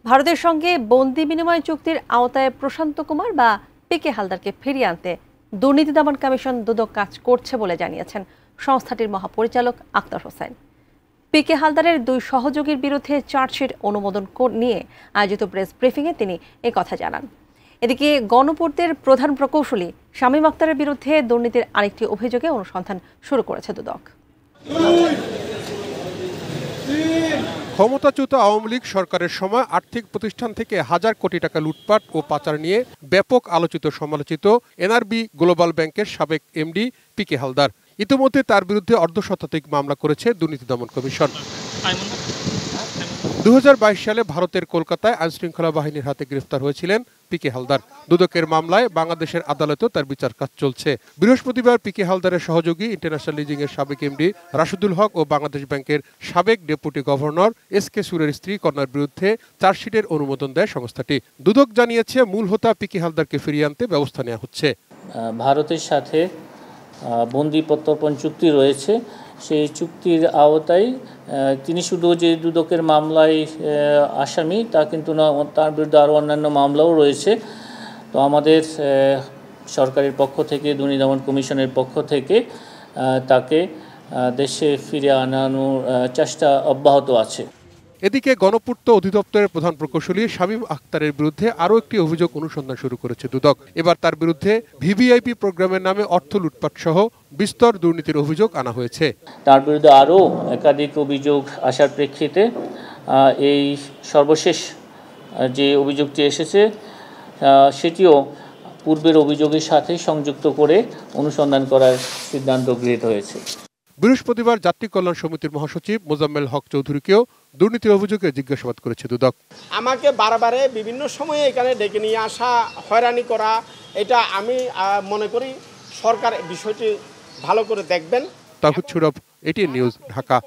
ভারতের সঙ্গে বন্দি বিনিময় চুক্তির আওতায় প্রশান্ত কুমার বা পিকে হালদারকে ফিরিয়ে আনতে দুর্নীতি দমন কমিশন দুদক কাজ করছে বলে জানিয়েছেন সংস্থাটির মহাপরিচালক আক্তার হোসেন। পিকে হালদারের দুই সহযোগীর বিরুদ্ধে চার্জশিট অনুমোদন নিয়ে আয়োজিত প্রেস ব্রিফিংয়ে তিনি একথা জানান। এদিকে গণপূর্তের প্রধান প্রকৌশলী শামীম আক্তারের বিরুদ্ধে দুর্নীতির আরেকটি অভিযোগে অনুসন্ধান শুরু করেছে দুদক। ক্ষমতাচ্যুত আওয়ামী লীগ সরকারের সময় আর্থিক প্রতিষ্ঠান থেকে হাজার কোটি টাকা লুটপাট ও পাচার নিয়ে ব্যাপক আলোচিত সমালোচিত এনআরবি গ্লোবাল ব্যাংকের সাবেক এমডি পিকে হালদার ইতিমধ্যে তার বিরুদ্ধে অর্ধশতাধিক মামলা করেছে দুর্নীতি দমন কমিশন। 2022 সালে ভারতের কলকাতায় আইনশৃঙ্খলা বাহিনীর হাতে গ্রেফতার হয়েছিলেন পিকে হালদার। দুদকের মামলায় বাংলাদেশের আদালতেও তার বিচার কাজ চলছে। বৃহস্পতিবার পিকে হালদারের সহযোগী ইন্টারন্যাশনাল লিজিং এর সাবেক এমডি রাশেদুল হক ও বাংলাদেশ ব্যাংকের সাবেক ডেপুটি গভর্নর এসকে সুরের স্ত্রী কন্যার বিরুদ্ধে চার্জশিটের অনুমোদন দেয় সংস্থাটি। দুদক জানিয়েছে মূল হোতা পিকে হালদারকে ফিরিয়ে আনতে ব্যবস্থা নেওয়া হচ্ছে। ভারতের সাথে বন্দি প্রত্যর্পণ চুক্তি রয়েছে, সেই চুক্তির আওতায় তিনি শুধু যে দুদকের মামলায় আসামি তা কিন্তু না, তার বিরুদ্ধে আরও অন্যান্য মামলাও রয়েছে। তো আমাদের সরকারের পক্ষ থেকে দুর্নীতি দমন কমিশনের পক্ষ থেকে তাকে দেশে ফিরে আনানোর চেষ্টা অব্যাহত আছে। এদিকে গণপূর্ত অধিদপ্তরের প্রধান প্রকৌশলী শামীম আক্তারের বিরুদ্ধে আরও একটি অভিযোগ অনুসন্ধান শুরু করেছে দুদক। এবার তার বিরুদ্ধে ভিভিআইপি প্রোগ্রামের নামে অর্থ লুটপাট সহ বিস্তর দুর্নীতির অভিযোগ আনা হয়েছে। তার বিরুদ্ধে আরও একাধিক অভিযোগ আসার প্রেক্ষিতে এই সর্বশেষ যে অভিযোগটি এসেছে সেটিও পূর্বের অভিযোগের সাথে সংযুক্ত করে অনুসন্ধান করার সিদ্ধান্ত গৃহীত হয়েছে। বৃহস্পতিবার যাত্রী কল্যাণ সমিতির মহাসচিব মোজাম্মেল হক চৌধুরীকেও দুর্নীতির অভিযোগে জিজ্ঞাসাবাদ করেছে দুদক। আমাকে বারবারে বিভিন্ন সময়ে এখানে ডেকে নিয়ে আসা, হয়রানি করা, এটা আমি মনে করি সরকার বিষয়টি ভালো করে দেখবেন। তাহিদ সুরভ, এটিএন নিউজ, ঢাকা।